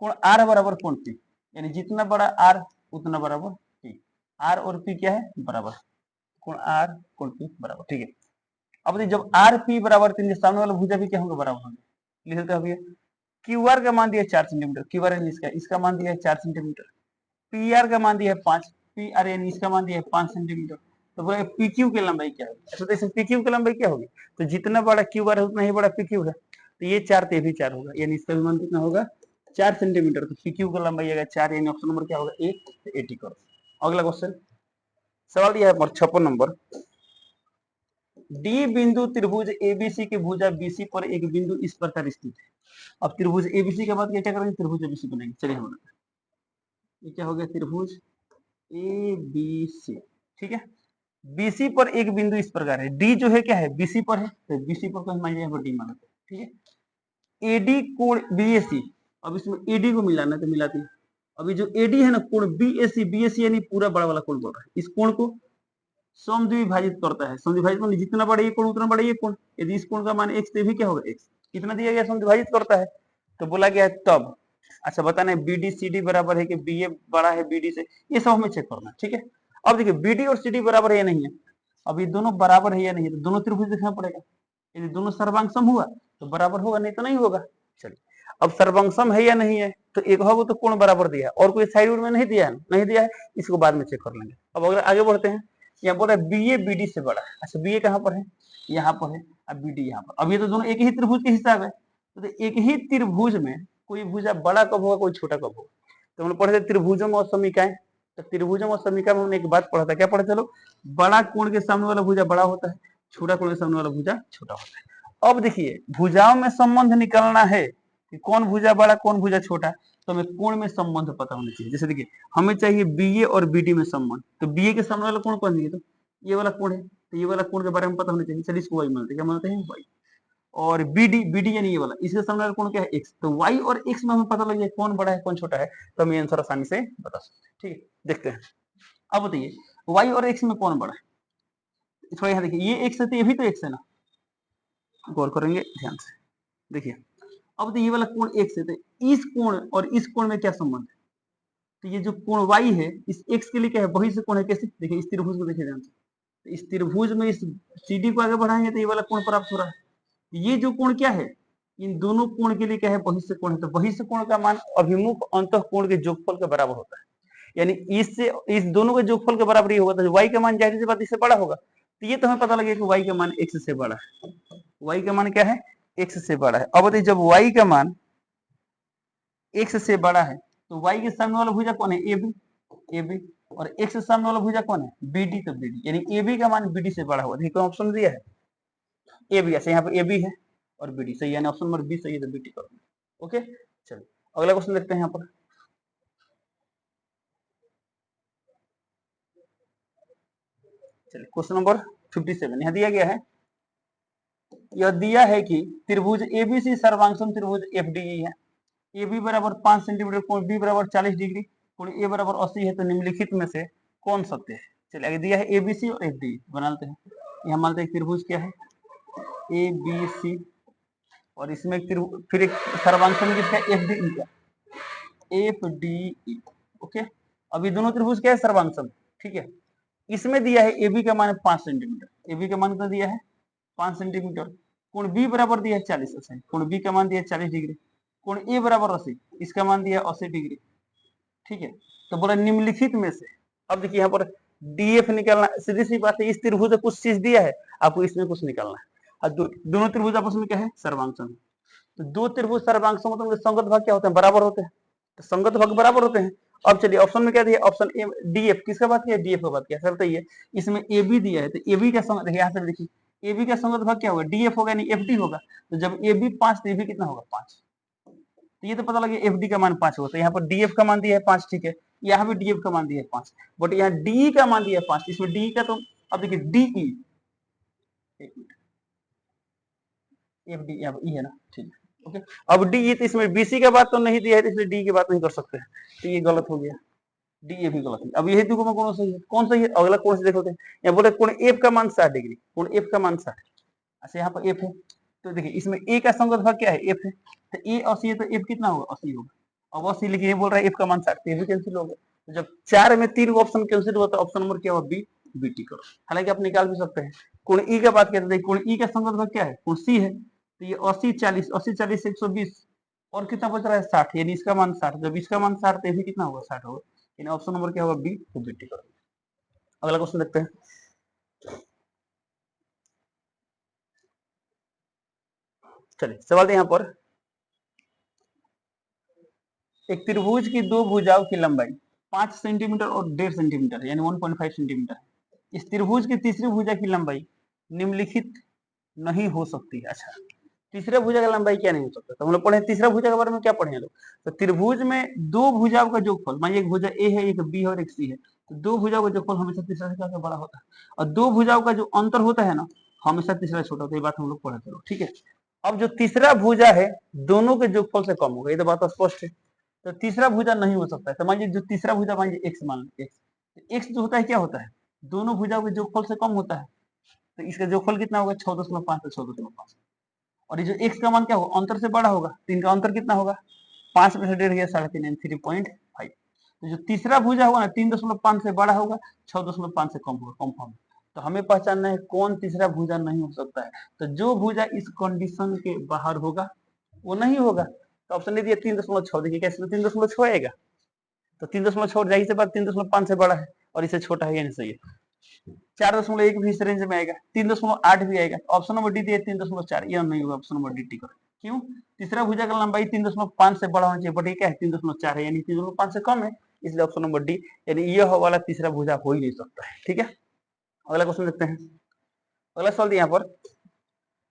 कोण आर बराबर कोण पी, यानी जितना बड़ा आर उतना बराबर पी। आर और पी क्या है बराबर, कोण आर कोण पी बराबर, ठीक है। अब जब आर पी बराबर 3 सामने वाला भुजा भी क्या होगा बराबर होंगे। लिख देते हैं क्यू आर का मान दिया 4 सेंटीमीटर, क्यू आर यानी इसका मान दिया है 4 सेंटीमीटर, पी आर का मान दिया है 5, पी आर यानी इसका मान दिया है 5 सेंटीमीटर। तो बोले पी क्यू की लंबाई क्या होगी, तो इसमें पी क्यू की लंबाई क्या होगी, तो जितना बड़ा क्यू आर है उतना ही बड़ा पी क्यू है। तो ये 4 तो ये भी 4 होगा, यानी इसका भी मान कितना होगा 4 सेंटीमीटर। तो पी क्यू की लंबाई आएगा 4, यानी ऑप्शन नंबर क्या होगा ए, तो ए टिक करो। अगला क्वेश्चन सवाल दिया है 56 नंबर, डी बिंदु त्रिभुज एबीसी के भुजा बीसी पर एक बिंदु इस प्रकार स्थित है। अब त्रिभुज एबीसी के बाद क्या करेंगे, त्रिभुज एबीसी बनाएंगे। चलिए हम ये क्या हो गया त्रिभुज एबीसी, ठीक है। बीसी पर एक बिंदु इस प्रकार है, डी जो है क्या है बीसी पर है, तो बीसी पर हम यहाँ पर डी मानते हैं, ठीक है। एडी कोण बीएसी, अब इसमें एडी को मिलाना तो मिलाती है। अभी जो एडी है ना कोण बीएसी, बीएसी यानी पूरा बड़ा वाला कोण बोल रहा है, इस कोण को समद्विभाजित करता है। समद्विभाजित मतलब जितना बड़ा ये कोण उतना बड़ा ये कोण। यदि इस कोण का मान x तो भी क्या होगा x, कितना दिया गया समद्विभाजित करता है, तो बोला गया है तब। अच्छा बताना है बीडी सीडी बराबर है कि बीए बड़ा है बीडी से, ये सब हमें चेक करना है, ठीक है। अब देखिए बीडी और सीडी बराबर है या नहीं है, अब ये दोनों बराबर है या नहीं है, तो दोनों त्रिभुज देखना पड़ेगा। यदि दोनों सर्वांग सम हुआ तो बराबर होगा, नहीं तो नहीं होगा। चलिए अब सर्वांग सम है या नहीं है, तो एक होगा तो कोण बराबर दिया है, और कोई साइड में नहीं दिया है, नहीं दिया है, इसको बाद में चेक कर लेंगे। अब अगर आगे बढ़ते हैं, यहाँ बोल रहा है बी ए बी डी से बड़ा है। अच्छा बी ए कहाँ पर है, यहाँ पर है, अब बी डी यहाँ पर। अब ये तो दोनों एक ही त्रिभुज के हिसाब है, तो एक ही त्रिभुज में कोई भुजा बड़ा कब होगा कोई छोटा कब होगा। तो हम पढ़े थे त्रिभुजों और समीकाएं, तो त्रिभुजों और समीका में हमने एक बात पढ़ा था, क्या पढ़ा, चलो बड़ा कोण के सामने वाला भुजा बड़ा होता है, छोटा कोण के सामने वाला भुजा छोटा होता है। अब देखिए भुजाओं में संबंध निकालना है कि कौन भुजा बड़ा कौन भुजा छोटा, तो हमें कोण में संबंध पता होना चाहिए। जैसे देखिए हमें चाहिए बीए और बीडी में संबंध, तो बीए के सामने वाला कोण कौन है, तो ये वाला कोण है, तो ये वाला कोण के बारे में पता होना चाहिए। चलिए इसको वाई मानते हैं, क्या मानते हैं वाई। और बीडी, बीडी यानी ये वाला, इसके सामने वाला कोण क्या है एक्स, तो वाई और एक्स में हमें पता लग जाए कौन बड़ा है कौन छोटा है, तो हम ये आंसर आसानी से बता सकते हैं, ठीक है। देखते हैं अब बताइए वाई और एक्स में कौन बड़ा है। थोड़ा यहाँ देखिए ये एक्स है तो ये भी तो एक्स है ना, गौर करेंगे ध्यान से। देखिए अब तो ये वाला कोण एक्स है, तो इस कोण और इस कोण में क्या संबंध है, तो ये जो कोण y है इस x के लिए क्या है वही से कोण है। कैसे देखिए इस त्रिभुज को देखिए ध्यान से, तो इस त्रिभुज में इस CD को आगे बढ़ाएंगे तो ये वाला कोण प्राप्त हो रहा है। ये जो कोण क्या है, इन दोनों कोण के लिए क्या है बहिष्ठ कोण है, तो बहिष्ठ कोण का मान अभिमुख अंतः कोण के जोगफल के बराबर होता है। यानी इससे इस दोनों के जोगफल के बराबर ही होगा, तो y का मान जाहिर सी बात इससे बड़ा होगा। तो ये तो हमें पता लगेगा कि y का मान x से बड़ा है, y का मान क्या है x से बड़ा है। अब बताइए जब y का मान x से बड़ा है तो y के सामने वाला भुजा कौन है AB, AB, और x के सामने वाला भुजा कौन है BD, तो BD यानी AB का मान BD से बड़ा होगा। देखिए कौन ऑप्शन दिया है AB, ऐसे यहाँ पे AB है और BD सही, यानी ऑप्शन नंबर बी सही है, तो BD कर। ओके चलिए अगला क्वेश्चन देखते हैं यहाँ पर। चलिए क्वेश्चन नंबर 57 यहाँ दिया गया है, यह दिया है कि त्रिभुज ABC सर्वांगसम त्रिभुज FDE है। AB बराबर 5 सेंटीमीटर, कोण B बराबर 40 डिग्री, कोण A बराबर 80 है, तो निम्नलिखित में से कौन सत्य है। चलिए आगे दिया है ABC और FDE बनाते हैं। यहाँ मानते हैं त्रिभुज क्या है ABC, और इसमें फिर एक सर्वांगसम किसका FDE का, FDE, ओके। अभी दोनों त्रिभुज क्या है सर्वांगसम, ठीक है। इसमें दिया है AB का मान 5 सेंटीमीटर, AB का मान कितना दिया है 5 सेंटीमीटर, कोण B बराबर दिया है 40, अच्छा कोण B का मान दिया है 40 डिग्री, कोण A बराबर 80, इसका मान दिया 80 डिग्री, ठीक है। तो बोला निम्नलिखित में से, अब देखिए यहाँ पर DF निकालना, सीधी सी बात है, इस त्रिभुज में कुछ चीज दिया है आपको इसमें कुछ निकालना है, और दोनों त्रिभुज आपस में क्या है सर्वांगसम। तो दो त्रिभुज सर्वांगसम मतलब संगत भाग क्या होते हैं बराबर होते हैं, तो संगत भाग बराबर होते हैं। अब चलिए ऑप्शन में क्या दिया, ऑप्शन ए डी एफ, किसका बात किया, डी एफ का बात किया। सर तो ये इसमें ए बी दिया है, तो ए बी का संगत देखिए, यहाँ से देखिए ए बी का संगत भाग क्या होगा, डी एफ होगा, नहीं एफ डी होगा। तो जब ए बी 5 तो ए बी कितना होगा 5। तो ये तो पता लगे एफ डी का मान 5 होगा, तो यहाँ पर डी एफ का मान दिया है 5, ठीक है, यहाँ भी डी एफ का मान दिया है 5, बट यहाँ डी का मान दिया है 5, इसमें डी का तो अब देखिए डी ई, एक मिनट, एफ डी यहाँ ई है ना, ठीक है ओके। अब डी ई, तो इसमें बीसी का बात तो नहीं दिया है, तो इसलिए डी की बात नहीं कर सकते, तो ये गलत हो गया, डी ए भी गलत है। अब यही दो में कौन सही है, कौन सही है, अगला कौन से देखोगे, यहाँ बोले कोण एफ का मान 60 डिग्री, कोण एफ का मान 60, अच्छा यहाँ पर एफ है, तो देखिए इसमें ए का संगत भाग क्या है, एफ है, तो ए 80 है, तो एफ कितना होगा 80 होगा। अब 80 लेकिन ये बोल रहा है एफ का मान 60, तो ये भी कैंसिल हो गया। तो जब 4 में 3 ऑप्शन कैंसिल हुआ, तो ऑप्शन नंबर क्या हुआ, बी, बी टी करो। हालांकि आप निकाल भी सकते हैं। कोण ई का बात करते हैं, कोण ई का संगत भाग क्या है, कोण सी है, तो ये 80 40, 80 40 120, और कितना बच रहा है 60, यानी इसका मान 60, जब इसका मान 60 तो ये भी कितना होगा 60 होगा, यानी ऑप्शन नंबर क्या होगा, बी, तो बी टी करो। अगला क्वेश्चन देखते हैं। चलिए सवाल यहाँ पर, एक त्रिभुज की दो भुजाओं की लंबाई 5 सेंटीमीटर और 1.5 सेंटीमीटर यानी 1.5 सेंटीमीटर है। इस त्रिभुज की तीसरी भुजा की लंबाई निम्नलिखित नहीं हो सकती है। अच्छा, तीसरे भुजा की लंबाई क्या नहीं हो सकता, तो हम लोग पढ़े तीसरा भुजा के बारे में, क्या पढ़े लोग, तो त्रिभुज में दो भुजाओं का जोगफल, मान एक भुजा ए है, एक बी है और एक सी है, तो दो भुजाओं का जोगफल हमेशा तीसरा से क्या बड़ा होता है, और दो भुजाओं का जो अंतर होता है ना, हमेशा तीसरा छोटा होता है, ये बात हम लोग पढ़े थे, ठीक है। अब जो तीसरा भुजा है दोनों के जोगफल से कम होगा, ये तो बात स्पष्ट है, तो तीसरा भुजा नहीं हो सकता है। तो मानिए जो तीसरा भुजा, मानिए एक्स मान लीजिए, एक्स जो होता है क्या होता है, दोनों भुजाओं के जोगफल से कम होता है, तो इसका जोगफल कितना होगा 6.5 से 6.5, और ये जो एक्स का मान क्या होगा, अंतर से बड़ा होगा, तो इनका अंतर कितना होगा, 5 में से 1.5 गया 3.5, 3.5। तो जो तीसरा भुजा होगा ना 3.5 से बड़ा होगा, 6.5 से कम होगा, कंफर्म। तो हमें पहचानना है कौन तीसरा भुजा नहीं हो सकता है, तो जो भुजा इस कंडीशन के बाहर होगा वो नहीं होगा। तो ऑप्शन दे दिया 3.6, देखिए कैसे 3.6 आएगा, तो 3.6 जाहिर सी बात 3.5 से बड़ा है और इससे छोटा है, यानी सही है। 4.1 भी इस रेंज में आएगा, 3.8 भी आएगा, ऑप्शन नंबर डी दिया 3.4, यह नहीं होगा, ऑप्शन नंबर डी टिक करो। क्यों, तीसरा भुजा का लंबाई 3.5 से बड़ा होना चाहिए, बट ये क्या है 3.4 है, यानी 3.5 से कम है, इसलिए ऑप्शन नंबर डी, यानी यह वाला तीसरा भुजा हो ही नहीं सकता है, ठीक है। अगला क्वेश्चन देखते हैं। अगला सवाल यहाँ पर,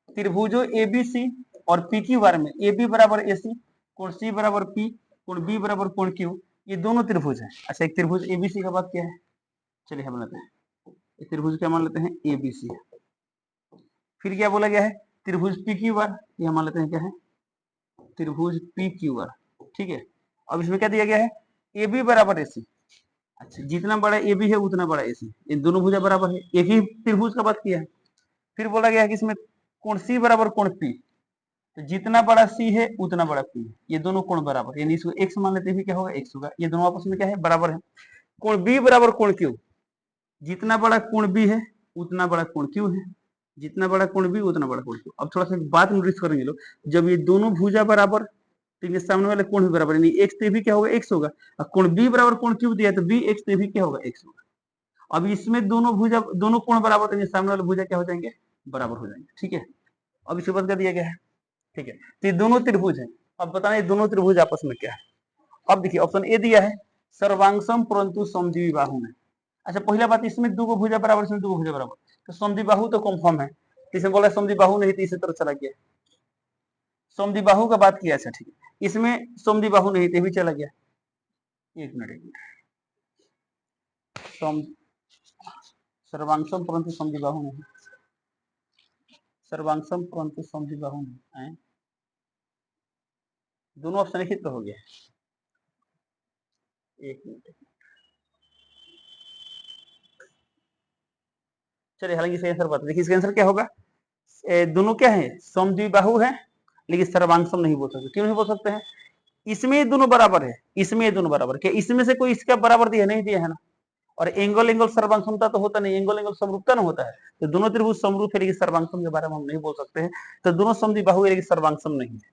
त्रिभुजों एबीसी और पी क्यू बार में ए बी बराबर ए सी, कोण सी बराबर पी, कोण बी बराबर कोण क्यू, ये दोनों त्रिभुज है। अच्छा, एक त्रिभुज एबीसी का बात क्या है, चलिए हम लेते हैं, एक त्रिभुज क्या मान लेते हैं एबीसी, फिर क्या बोला गया है त्रिभुज पी क्यू आर, ये मान लेते हैं क्या है त्रिभुज पी क्यू आर, ठीक है। अब इसमें क्या दिया गया है ए बी बराबर ए सी, अच्छा जितना बड़ा ए बी है उतना बड़ा ए सी, इन दोनों भुजा बराबर है, एक ही त्रिभुज का बात किया है। फिर बोला गया है कि इसमें कोण सी बराबर कोण पी, तो जितना बड़ा सी है उतना बड़ा पी है, ये दोनों कोण बराबर, यानी इसको एक्स मान लेते हैं, क्या होगा एक्स होगा, ये दोनों आपस में क्या है बराबर है। कोण बी बराबर कोण क्यू, जितना बड़ा कोण बी है उतना बड़ा कोण क्यू है, जितना बड़ा कोण बी उतना बड़ा कोण क्यू। अब थोड़ा सा बात नोटिस करेंगे लोग, जब ये दोनों भुजा बराबर तो इनके सामने वाले कोण भी बराबर, यानी एक्स तो भी क्या होगा एक्स होगा, और कोण बी बराबर कोण क्यू दिया तो बी एक्स तो भी क्या होगा एक्स होगा। अब इसमें दोनों भुजा दोनों कोण बराबर, तो सामने वाले भुजा क्या हो जाएंगे बराबर हो जाएंगे, ठीक है। अब इसके बाद क्या दिया गया है, ठीक है, तो ये दोनों त्रिभुज है। अब बताना ये दोनों त्रिभुज आपस में क्या है। अब देखिए ऑप्शन ए दिया है सर्वांगसम परंतु समद्विबाहु में। अच्छा पहला बात, इसमें दो भुजा बराबर, इसमें दो भुजा बराबर, तो समद्विबाहु तो कंफर्म है, तो इसमें बोला समद्विबाहु नहीं, तो इसी तरह चला गया समद्विबाहु का बात किया। अच्छा ठीक है, इसमें समद्विबाहु नहीं तो भी चला गया, एक मिनट सर्वांगसम परंतु समद्विबाहु नहीं, सर्वांगसम परंतु समद्विबाहु नहीं है, दोनों ऑप्शन एक ही तो हो गया, एक मिनट चलिए। हालांकि इसका आंसर बता, देखिए इसका आंसर क्या होगा, दोनों क्या है समद्विबाहु है, लेकिन सर्वांगसम नहीं बोल सकते। क्यों नहीं बोल सकते हैं, इसमें ये दोनों बराबर है, इसमें ये दोनों बराबर, क्या इसमें से कोई इसका बराबर दिया नहीं दिया है ना, और एंगल एंगल सर्वांगसमता तो होता नहीं, एंगल एंगल समरूपता ना होता है, तो दोनों त्रिभुज समरूप है, लेकिन सर्वांगसम के बारे में हम नहीं बोल सकते हैं। तो दोनों समद्विबाहु है लेकिन सर्वांगसम नहीं है,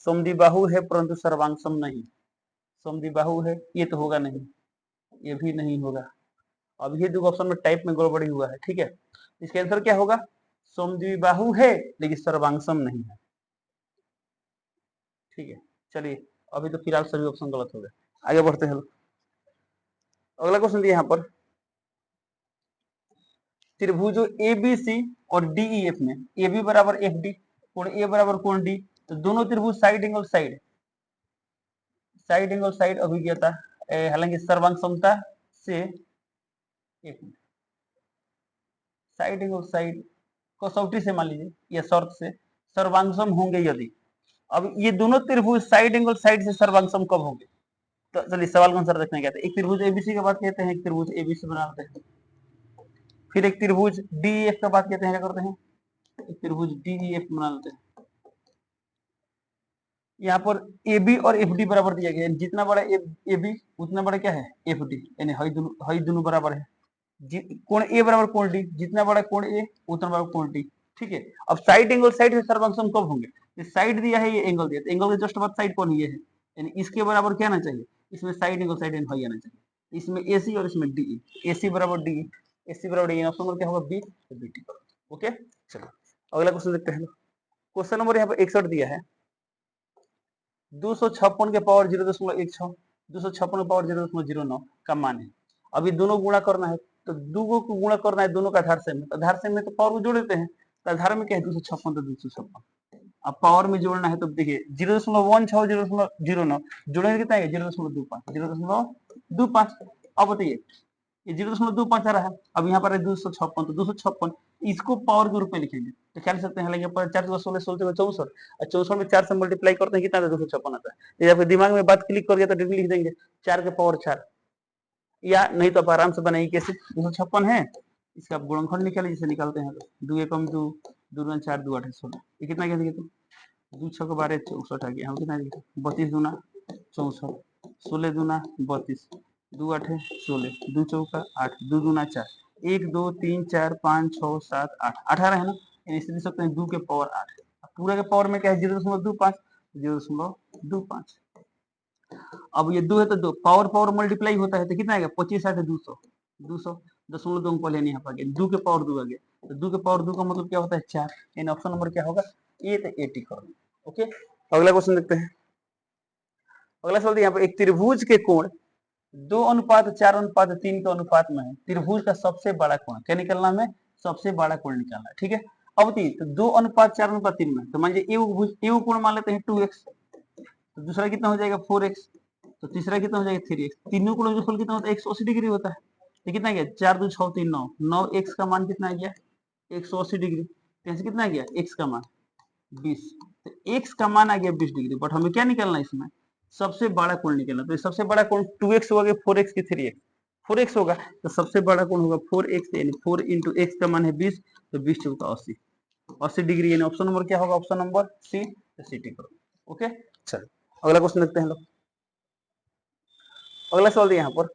समद्विबाहु है परंतु सर्वांगसम नहीं, समद्विबाहु है ये तो होगा नहीं, ये भी नहीं होगा। अब ये दो ऑप्शन में टाइप में गड़बड़ी हुआ है, ठीक है। इसका आंसर क्या होगा, समद्विबाहु है लेकिन सर्वांगसम नहीं है, ठीक है। चलिए अभी तो फिलहाल सभी ऑप्शन गलत हो गए, आगे बढ़ते हैं। अगला क्वेश्चन दिया यहाँ पर, त्रिभुजों ABC और DEF में AB बराबर FD, कोण A बराबर कोण D, तो दोनों त्रिभुज साइड एंगल साइड अभिज्ञता हालांकि सर्वांग समता से साइड एंगल साइड कसौटी से मान लीजिए या शर्त से सर्वांगसम होंगे यदि, अब ये दोनों त्रिभुज साइड एंगल साइड से सर्वांगसम कब होंगे, तो चलिए सवाल का आंसर देखने कहते हैं। एक त्रिभुज ABC की बात कहते हैं, एक त्रिभुज ABC बनाते हैं, फिर एक त्रिभुज DEF का बात कहते हैं, क्या करते हैं, एक त्रिभुज DEF बना लेते हैं। यहाँ पर AB और FD बराबर दिया गया है, जितना बड़ा AB उतना बड़ा क्या है FD, यानी हई दोनों बराबर है। कोण A बराबर कोण D, जितना बड़ा कोण A उतना बड़ा कोण D, ठीक है। अब साइड एंगल साइड से सर्वांगसम कब होंगे, ये साइड दिया है, ये एंगल दिया, तो एंगल के जस्ट बाद साइड कौन है, ये है, यानी इसके बराबर क्या आना चाहिए, इसमें साइड एंगल साइड हई आना चाहिए, इसमें AC और इसमें DE, AC बराबर DE, AC बराबर DE, ऑप्शन नंबर क्या होगा B, BT। ओके, चलो अगला क्वेश्चन देखते हैं। क्वेश्चन नंबर यहाँ पर 61 दिया है, 256 के पावर 0.16, 256 के पावर 0.09 का मान है। अभी दोनों गुणा करना है, तो दो को गुणा करना है दोनों का आधार से में, आधार से में तो पावर को जोड़ देते हैं, तो आधार में क्या है 256 तो 256, अब पावर में जोड़ना है तो देखिए 0.16 0.09 जोड़ेंगे कितना है 0.25 0.25। अब बताइए ये 0.25 आ रहा है, अब यहाँ पर है 256, तो 256 इसको पावर के रूप में लिखेंगे, तो क्या लिख सकते हैं, यहाँ पर 4 16 16 64, और 64 में 4 से मल्टीप्लाई करते हैं कितना 256 आता है। या फिर दिमाग में बात क्लिक कर गया तो डायरेक्ट लिख देंगे 4 के पावर 4, या नहीं तो आप आराम से बनाइए कैसे, 256 है, इसका आप गुणनखंड निकालिए, जिसे निकालते हैं 2 एकम 2 2 दूना 4 2 8 16, ये कितना कह दिए, तो 2 6 के 12 64 आ गया, हम कितना दिए 32 दूना 64, 16 दूना 32, 2 8 16, 2 चौका 8, 2 दूना 4, 1 2 3 4 5 6 7 8 18 है ना, इसलिए लिख सकते हैं 2 के पावर 8, पूरे के पावर में क्या है 0.25 0.25। अब ये 2 है तो 2 पावर पावर मल्टीप्लाई होता है तो कितना आएगा 25 8 200 200 दशमलव 2 पहले यहाँ पर आ गया, 2 के पावर 2 आ गया, तो 2 के पावर 2 का मतलब क्या होता है 4, यानी ऑप्शन नंबर क्या होगा ए, तो 80 करोड़। ओके, अगला क्वेश्चन देखते हैं। अगला सवाल यहाँ पर, एक त्रिभुज के कोण 2:4:3 के अनुपात में है, त्रिभुज का सबसे बड़ा कोण क्या निकलना है, सबसे बड़ा कोण निकालना है, ठीक है। अब तो 2:4:3 में, तो मान लीजिए ए कोण मान लेते हैं 2x, तो दूसरा कितना हो जाएगा 4x, तो तीसरा कितना हो जाएगा 3x, तीनों को योगफल कितना होता है 180 डिग्री होता है, तो कितना गया 4 2 6 3 9 9x का मान कितना आ गया 180 डिग्री, तो यहाँ से कितना आ गया x का मान 20, तो x का मान आ गया 20 डिग्री, बट हमें क्या निकालना है इसमें सबसे बड़ा कोण निकालना, तो सबसे बड़ा कोण 2x होगा 4x की 3x, 4x होगा तो सबसे बड़ा कोण होगा 4x, यानी 4 into x का मान है 20, तो 20 चौका 80 डिग्री, यानी ऑप्शन नंबर क्या होगा ऑप्शन नंबर सी, सिटी करो। ओके, चलो अगला क्वेश्चन देखते हैं लोग। अगला सवाल यहाँ पर,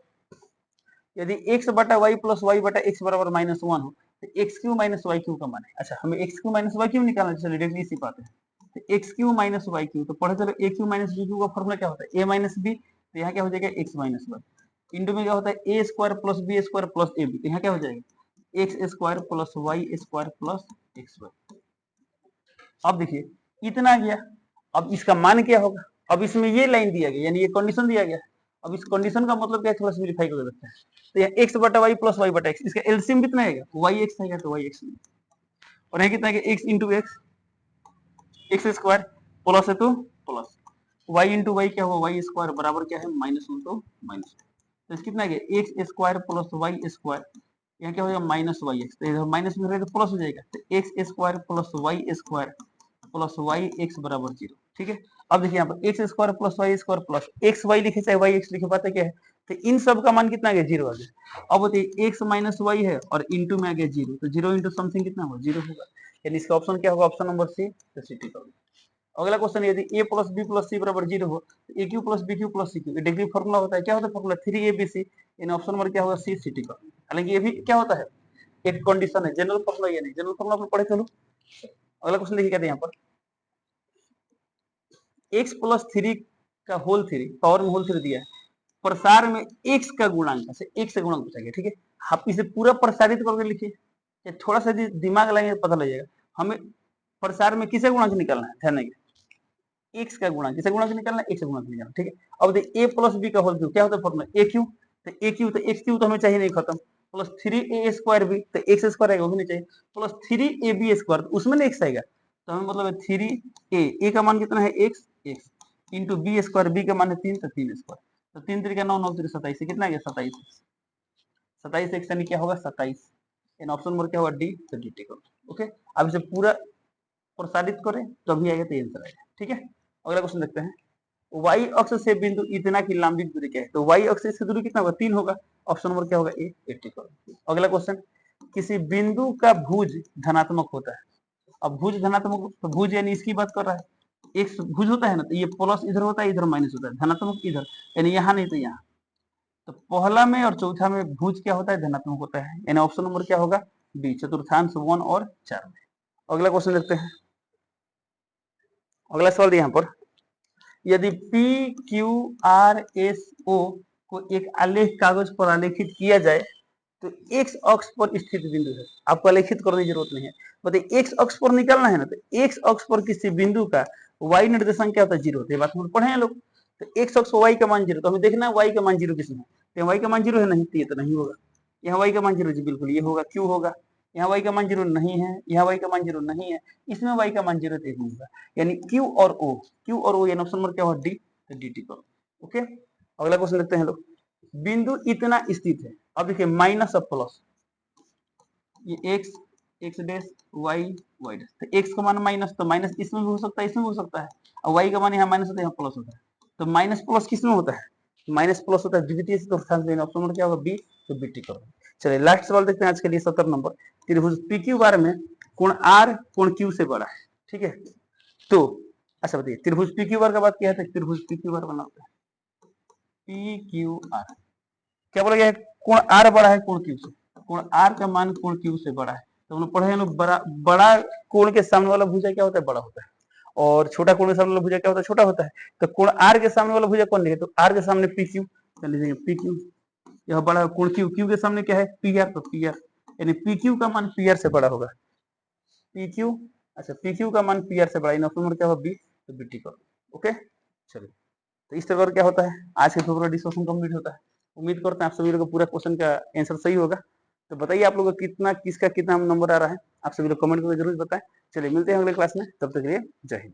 यदि x बटा y प्लस y बटा x बराबर -1 हो, तो x Q minus y Q का मान है। अच्छा, हमें x Q minus y Q निकालना, चलिए डायरेक्टली इसी बात है, तो x Q minus y Q, तो पढ़े चलो a Q minus b Q का फॉर्मूला क्या होता है a माइनस b, तो यहाँ क्या हो जाएगा x माइनस y, इंटू में क्या होता है a square plus b square plus ab, तो यहाँ क्या हो जाएगा x square plus y square plus xy। अब देखिए इतना आ गया, अब इसका मान क्या होगा, अब इसमें ये लाइन दिया गया, यानी ये कंडीशन दिया गया, अब इस कंडीशन का मतलब क्या है थोड़ा सिंपलीफाई करके देखते हैं, तो यहाँ x बटा y प्लस y बटा x, इसका एलसीएम कितना आएगा yx आएगा, तो yx, और यहाँ कितना आएगा x into x square plus है तो प्लस y इंटू वाई क्या हुआ y स्क्वायर बराबर क्या है -1, तो माइनस, तो कितना आ गया x square plus y square, यहाँ क्या हो जाएगा माइनस वाई एक्स, तो इधर माइनस में रहेगा तो प्लस हो जाएगा, तो X square plus Y X बराबर 0, ठीक है। अब देखिए यहाँ पर X square plus X Y लिखे चाहे वाई एक्स लिखे, पता क्या है, तो इन सब का मान कितना आ गया 0 आ गया। अब बताइए एक्स माइनस वाई है और इंटू में आ गया 0, तो 0 इंटू समथिंग कितना होगा 0 होगा, यानी इसका ऑप्शन क्या होगा ऑप्शन नंबर सी, तो सिटी का। अगला क्वेश्चन, यदि a plus B plus C बराबर 0 हो, तो a cube plus B cube plus C cube, degree formula होता है, क्या होता है फॉर्मूला 3abc, इन ऑप्शन नंबर क्या होगा सी, सिटी का। हालांकि ये भी क्या होता है एक कंडीशन है, जनरल फॉर्मूला ये नहीं, जनरल फॉर्मूला पढ़े चलो। अगला क्वेश्चन देखिए कहते हैं यहाँ पर, x प्लस 3 का होल 3 पावर में होल 3 दिया है, प्रसार में x का गुणांक से x से गुणांक पूछा गया, ठीक है। आप इसे पूरा प्रसारित करके लिखिए, थोड़ा सा दिमाग लगाएंगे पता लग जाएगा, हमें प्रसार में किसे गुणांक निकालना है, ध्यान देंगे x का गुणांक, किसे गुणांक निकालना है x का गुणांक निकालना, ठीक है। अब देखिए a प्लस बी का होल क्यूब क्या होता है फॉर्मूला a क्यू, तो ए क्यू, तो एक्स क्यू तो हमें चाहिए नहीं, खत्म, प्लस 3a² तो एक्स स्क्वायर आएगा, वो भी नहीं चाहिए, प्लस 3ab² उसमें ना एक्स आएगा, तो हमें मतलब 3a का मान कितना है x, x into b² B का मान है 3, तो 3 स्क्वायर, तो 3 3 9 9 3 27, कितना आ गया 27, 27 एक्स यानी क्या होगा 27, इन ऑप्शन नंबर क्या होगा डी, तो डी टेक। ओके, अब इसे पूरा प्रसारित करें तो अभी आएगा, तो आंसर आएगा। ठीक है, अगला क्वेश्चन देखते हैं, y अक्ष से बिंदु इतना की लंबी दूरी क्या है, तो y अक्ष से दूरी कितना होगा 3 होगा, ऑप्शन नंबर क्या होगा ए 80 करो। अगला क्वेश्चन, किसी बिंदु का भुज धनात्मक होता है, अब भुज धनात्मक तो भुज यानी इसकी बात कर रहा है, एक भुज होता है ना, तो ये प्लस इधर होता है, इधर माइनस होता है, धनात्मक इधर, यानी यहाँ नहीं तो यहाँ, तो पहला में और चौथा में भुज क्या होता है धनात्मक होता है, यानी ऑप्शन नंबर क्या होगा बी, चतुर्थांश 1 और 4 में। अगला क्वेश्चन देखते हैं, अगला सवाल यहाँ पर, यदि P Q R S O को एक आलेख कागज पर आलेखित किया जाए तो एक्स अक्ष पर स्थित बिंदु है, आपको आलेखित करने की जरूरत नहीं है, बताइए एक्स अक्ष पर निकालना है ना, तो एक्स अक्ष पर किसी बिंदु का वाई निर्देशांक क्या होता है 0 होता है, बात हम पढ़े हैं लोग, तो एक्स अक्ष वाई का मान 0, तो हमें देखना है वाई का मान 0 किसमें, तो वाई का मान 0 है नहीं, तो ये तो नहीं होगा, यहाँ वाई का मान 0 जी बिल्कुल ये होगा, क्यों होगा, यहाँ वाई का मान 0 नहीं है, यहाँ वाई का मान 0 नहीं है, इसमें वाई का मान 0 नहीं होगा, यानी क्यू और ओ, क्यू और ओ यानी ऑप्शन नंबर क्या होगा डी, तो डी टी करो। ओके, अगला क्वेश्चन देखते हैं लोग, बिंदु इतना स्थित है, अब देखिए माइनस और प्लस, ये X X dash Y Y dash, तो एक्स का मान माइनस, तो माइनस इसमें भी हो सकता है, इसमें भी हो सकता है, और वाई का मान यहाँ माइनस होता है, यहाँ प्लस होता है, तो माइनस प्लस किस में होता है, माइनस प्लस होता है द्वितीय चतुर्थांश में, ऑप्शन नंबर क्या होगा बी, तो बी टिक करो। चलिए लास्ट सवाल देखते हैं आज के लिए 17 नंबर, त्रिभुज पी क्यू बार में कोण आर कोण क्यू से बड़ा है, ठीक है, तो अच्छा बताइए त्रिभुज पी क्यू बार का बात किया है, तो त्रिभुज पी क्यू बार बना होता है पी क्यू आर, क्या बोला गया है, कोण आर बड़ा है कोण क्यू से, कोण आर का मान कोण क्यू से बड़ा है, तो हम लोग पढ़े हैं लोग, बड़ा कोण के सामने वाला भुजा क्या होता है बड़ा होता है, और छोटा कोण के सामने वाला भुजा क्या होता है छोटा होता है, तो कोण आर के सामने वाला भुजा कौन है, तो आर के सामने पी क्यू, चलिए पी क्यू, यह बड़ा कोण क्यू, क्यू के सामने क्या है पी आर, तो पी आर यानी पी क्यू का मान पी आर से बड़ा होगा, पी क्यू, अच्छा पी क्यू का मान पी आर से बड़ा, इन ऑप्शन क्या होगा बी, तो बी टी करो। ओके, चलिए, तो इस तरह क्या होता है आज के पेपर का डिस्कशन कंप्लीट होता है, उम्मीद करते हैं आप सभी लोगों को पूरा क्वेश्चन का आंसर सही होगा, तो बताइए आप लोगों को कितना किसका कितना नंबर आ रहा है, आप सभी लोग कमेंट करके जरूर बताएं। चलिए मिलते हैं अगले क्लास में, तब तक के लिए जय हिंद।